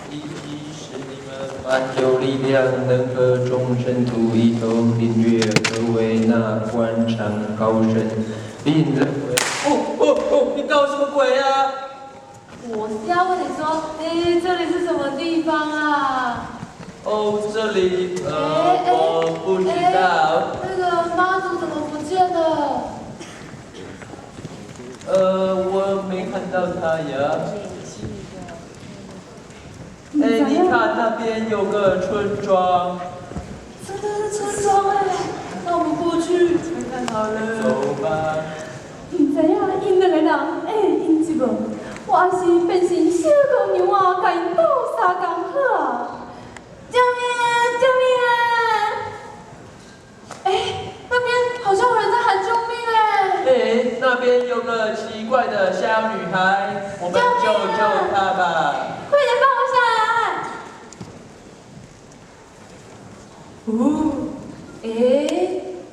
以及使你们满有力量，能和众生徒一同领略何为那官场高深，并认为你搞什么鬼啊？我是要问你说，这里是什么地方啊？哦，这里我不知道。那个妈祖怎么不见了？我没看到他呀。你看那边有个村庄。真的是村庄那我们过去看看好了。走吧。你知影因两个人因一无，我也是变成小公牛啊，甲因斗相共好啊！救命啊！救命啊！那边好像有人在喊救命那边有个奇怪的小女孩，我们救救她吧！快点放我下来！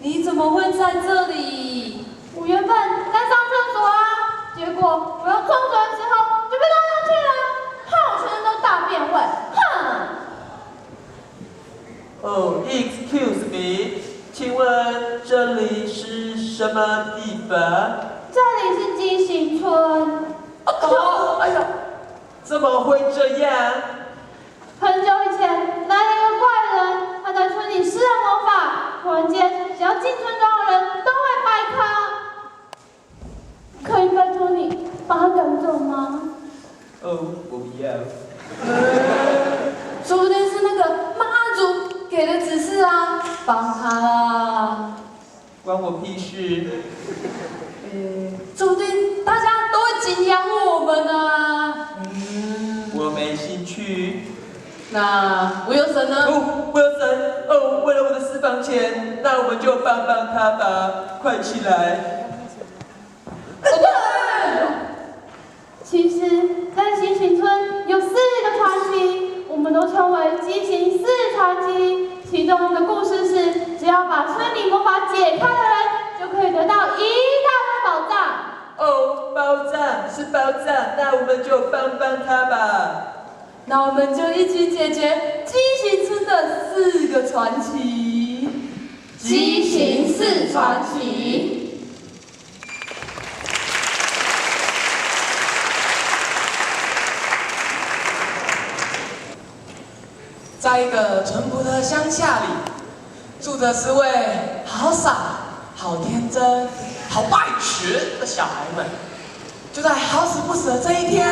你怎么会在这里？我原本在上厕所啊，结果我要冲水的时候就被拉上去了，害我全身都大便味，哼！Excuse me， 请问这里是什么地方？这里是畸形村。哎呀，怎么会这样？很久以前来了一个怪人，他在村里施了魔法，突然间只要进村庄的人都会拜他。可以拜托你把他赶走吗？我不要。说不定是那个妈祖给的指示啊，帮他啊。关我屁事。说不定大家都会敬仰我们啊。我没兴趣。那我有神呢？我有神！为了我的私房钱，那我们就帮帮他吧，快起来！其实，在畸形村有4个传奇，我们都称为畸形4传奇。其中一个故事是，只要把村里魔法解开的人，就可以得到一大堆宝藏。宝藏是宝藏，那我们就帮帮他吧。那我们就一起解决畸形村的4个传奇。畸形4传奇。在一个淳朴的乡下里，住着4位好傻、好天真、好白痴的小孩们。就在好死不死的这一天，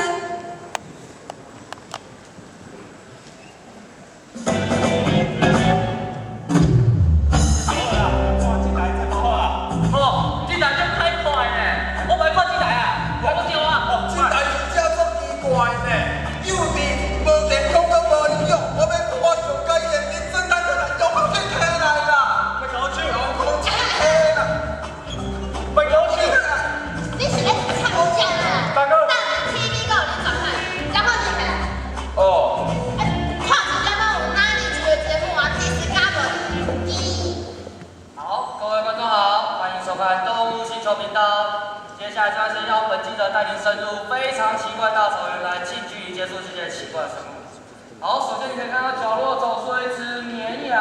频道，接下来将是要本记者带您深入非常奇怪大草原，来近距离接触这些奇怪的生物。好，首先你可以看到角落走出一只绵羊。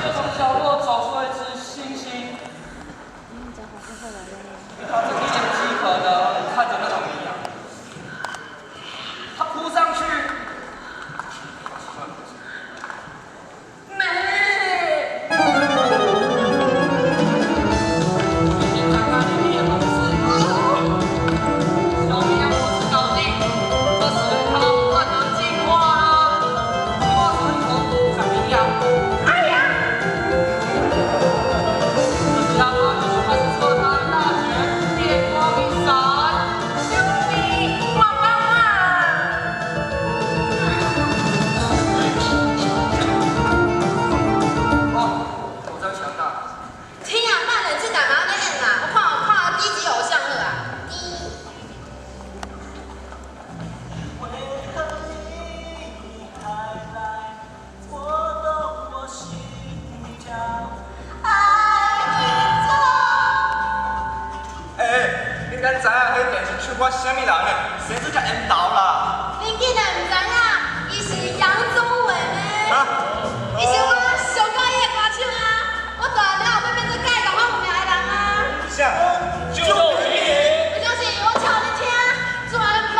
又从角落走出一只猩猩。他这一脸饥渴的看着那头绵羊，他扑上去，美。你看看里面的东西，小绵羊不知道。唱我什么人呢？谁做只引导啦？你竟然唔知影，伊是杨宗纬呢？啊？伊是我上喜欢的歌手啊！我大了后要变做介绍我有名的人啊！啥？就你。不就是我唱你听，转吧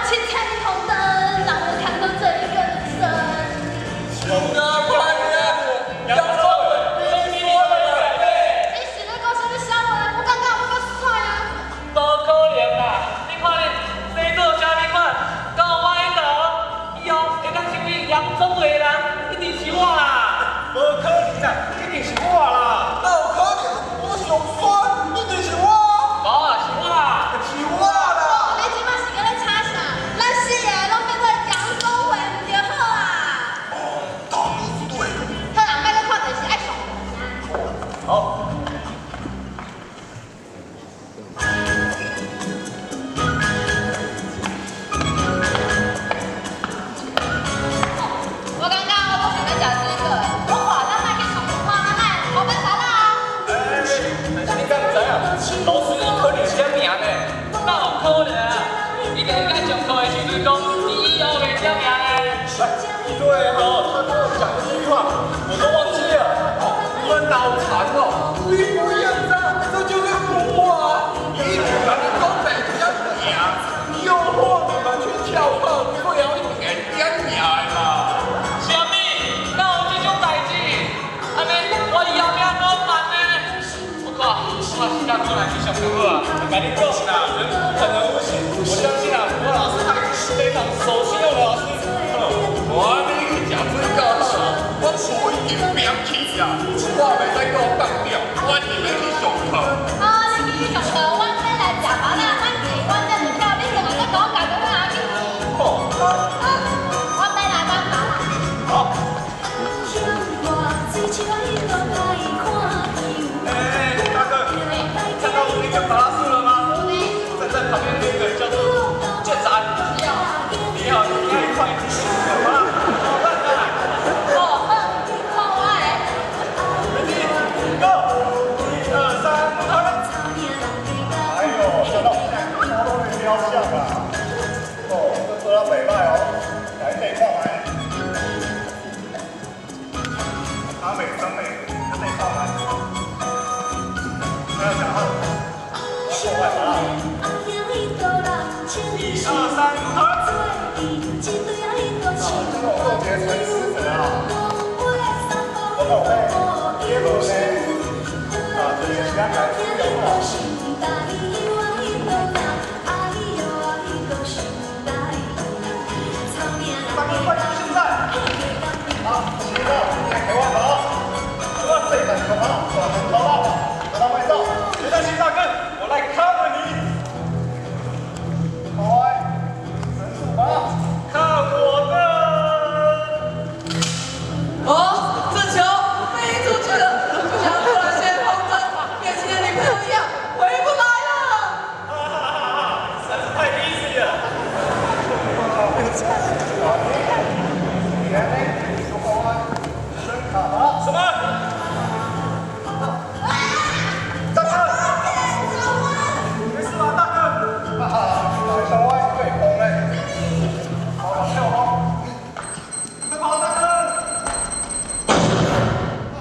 ，7,000红灯，让我看透这一个人生。勇敢不来的杨宗纬，你说的对。你是咧讲什么笑话？我感觉我够帅啊！无可能啦！你看你生做啥物款，到我迄度，以后会当成为杨宗纬的人，一定是我啦！无可能啦，一定是我啦！哪有可能？我上帅，一定是我。无啊，是我啦！是我啦！你即摆是搁咧吵啥？咱四个拢变做杨宗纬唔就好啊？哦，当然对。好人莫搁看电视爱上电视。好。我感觉我都想要食水果的，我话咱莫去上看，咱莫后边查啦。但是你敢唔知啊？老师伊可能是名呢。哪有可能啊？一定是咱上课的时阵讲，你以后会啥名的？对哦，他跟我讲这句话，我都忘记了。哦，你们脑残哦！你不一样啊，这就是我啊！一直把你东北人名，诱惑你们去翘课，不要一点点名嘛。啥物？哪有这种代志？安尼我以后要怎么办呢？我看我时间过来去上课啊！赶紧讲啦，人不可能不行。我相信啊，我老师他是非常熟悉的老师。我你去食水果好啦，我无一定摒弃啊！我袂使给我放掉，我一定要去上课。哦，你继续上课，我要来食饭啦，反正我这就跳，你怎么再跟我讲个哪去？好，我要来玩饭啦。好。哎，大哥，看到那个巴拉树了吗？站在旁边那个叫做舰长。你好，你那一块是什么？好看的。哦，好我的。Ready, go！1、2、3，好了。哎呦，看到我们现在高都会雕像啊！哦，这做到北派哦，来这放来。阿美、张美，这内放来。不要讲话，我要破坏它了。1、2、3，好了。这种过节成狮子啊！我懂嘞，耶鲁呢？啊，这里是香港出游啊。大哥，快点，现在！好，行了，给我走。我这个可好，我很高大了，得到外罩。别担心，大哥，我来 cover 你。开，神速吧，看我的！哦，这球飞出去了，就像突然间红灯，变成女朋友一样，回不来了。哈哈哈哈！实在是太 easy 了。什么？大哥，没事吧，大哥？哈哈，小歪对红嘞。好，跳红。快跑，大哥！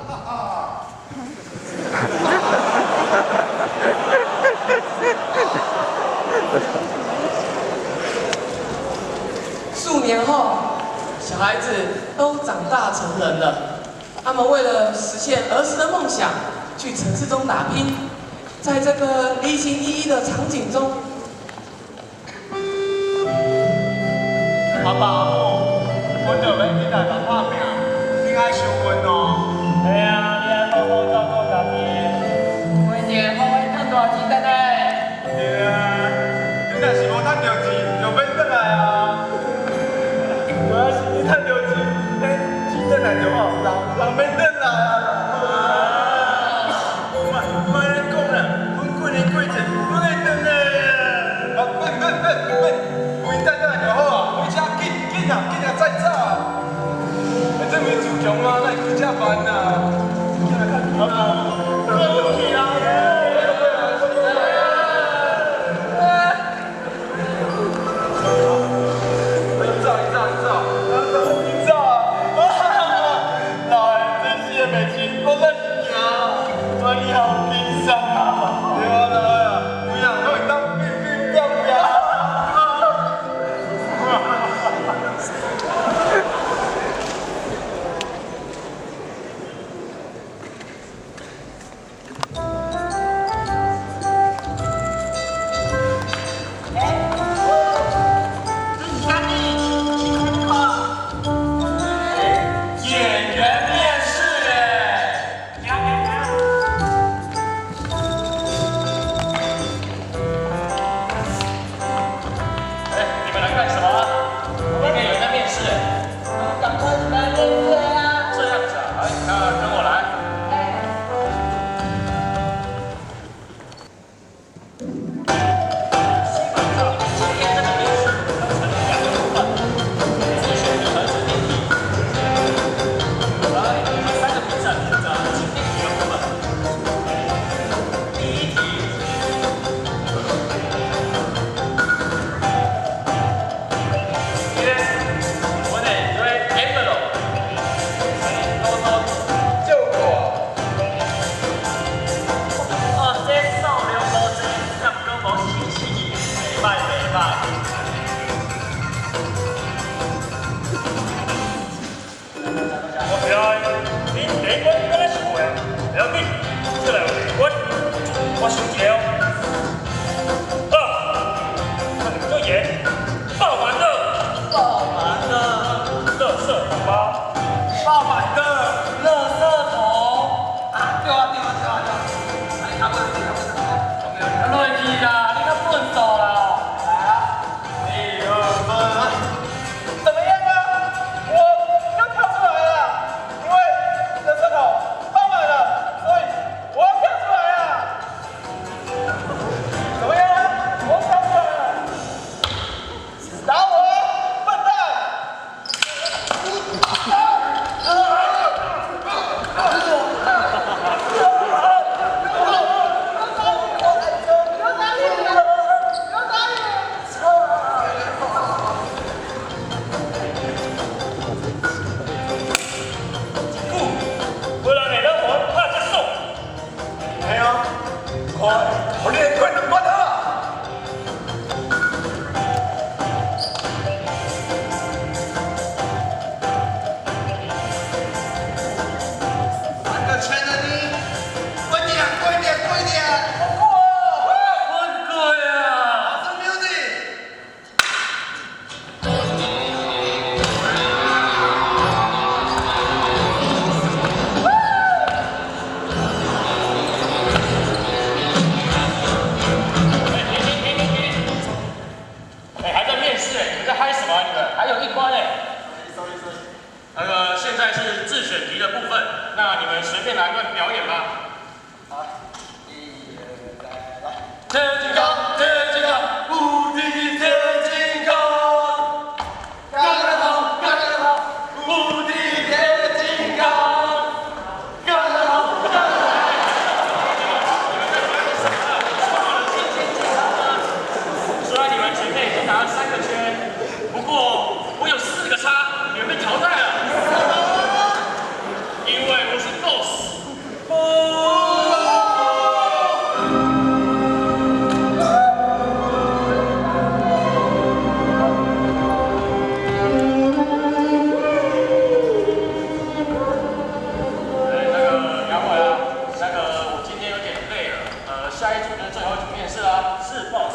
哈哈数年后，小孩子都长大成人了。他们为了实现儿时的梦想，去城市中打拼。在这个离情依依的场景中，阿爸阿母，我就要去台北打拼，你爱想阮哦。哎呀，你爱好好照顾家己。每年好爱赚大钱的呢。对啊，你若是无赚到钱，就免转来啊。主要是你赚到钱，钱转来就好，人免转来啊。莫安尼讲啦，阮过年过节拢会转来啊。快转转来就好啊，开车紧啊，再走啊。这边自强啊，哪会开车慢啊？好啦，对不起啊。什么？爆满的垃圾桶啊！对啊！哎，他不是，我没有，你乱去啦！你个笨手啦！来啊！1、2、3，怎么样啊？我又跳出来了，因为垃圾桶爆满了，所以我要跳出来了。怎么样啊？我跳出来了，打我！ 我练快能关他！3个圈的你，快点！好过呀！马上 music。现在是自选题的部分，那你们随便来段表演吧。好，1、2、3，来！天金刚，无敌天金刚，干得好，无敌天金刚，干得好，虽然你们前面已经拿了3个圈，不过我有4个叉，你们被淘汰了。 因为我是 boss。杨伟啊，我今天有点累了，下一组就是最后一组面试啦。是 boss。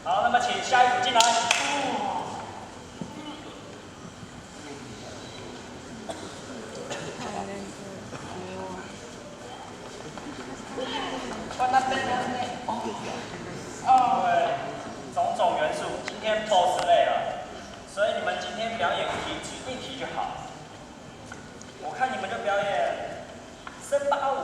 好，那么请下一组进来。 种种元素，今天 boss 累了，所以你们今天表演题指定题就好。我看你们就表演森巴舞。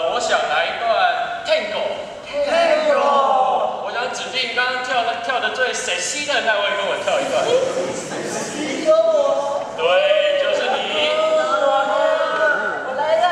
我想来一段 tango。我想指定刚刚跳的最 sexy 的那位跟我跳一段。对，就是你。我来了。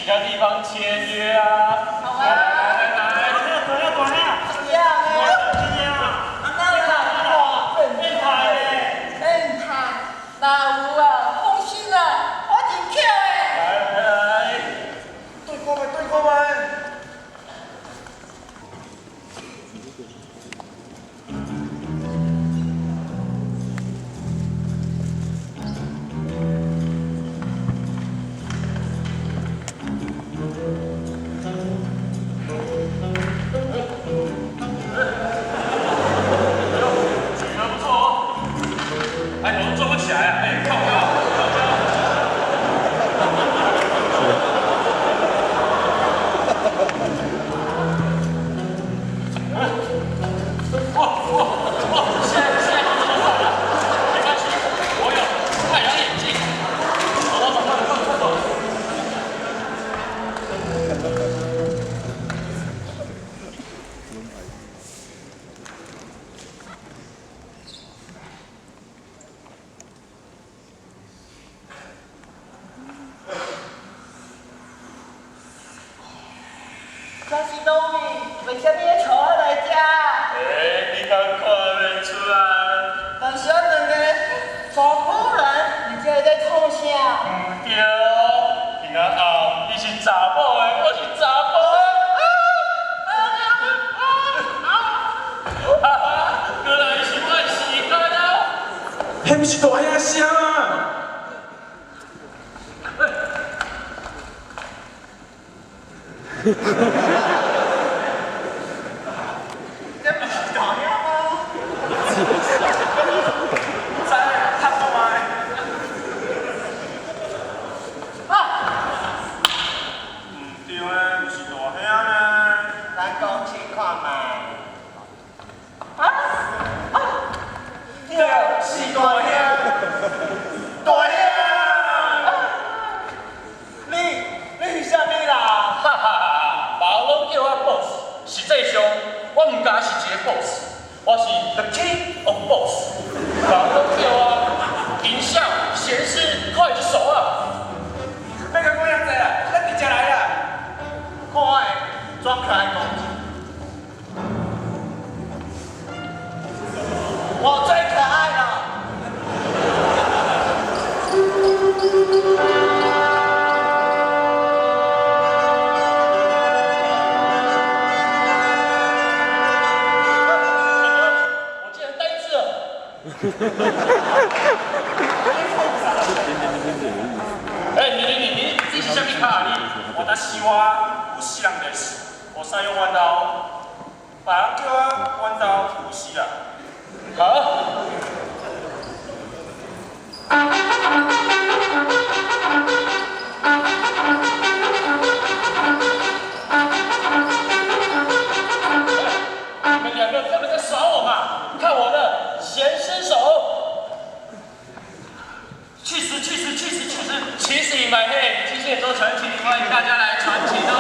他地方签约啊！好啊！来，那有啊，放心啦，我真巧诶。来，对看麦。这是农民，为什么要带我来这？你敢看得出来？但是我两个查甫人，你这在创啥？对，今仔后你是查某的，我是查甫的。原来是我的时间啊！迄不是大兄声啊！这不是大兄吗？再看看麦。对诶，不是大兄呢。咱讲情况嘛。对，是大兄。大兄。你是啥物啦？哈哈哈！别拢叫我 boss， 实际上我唔敢是一个 boss， 我是 the king of boss。别拢叫我营销、闲事、刽子手啊！别甲我遐济啦，咱直接来啦。可爱，装可爱公主。我最可爱了。我竟然呆滞了。你是啥物卡你？私は牛なんです。我使用弯刀，别人叫我弯刀牛啊。好。你们两个根本在耍我嘛！看我的咸湿手！去死！气死你买黑！今天周传奇，欢迎大家来传奇的。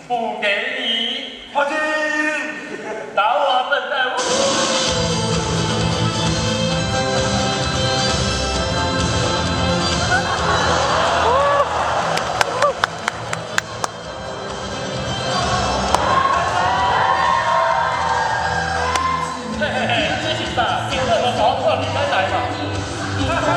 不给你，跑去，打我笨蛋！嘿嘿嘿，这是啥？别任何毛错，你该来嘛！哈哈。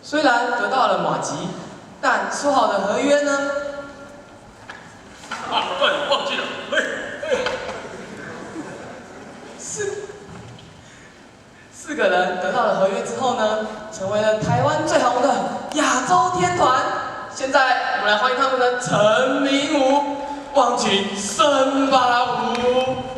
虽然得到了马吉，但说好的合约呢？啊，对，忘记了，四个人得到了合约之后呢，成为了台湾最红的亚洲天团。现在我们来欢迎他们的成名舞——忘情森巴舞。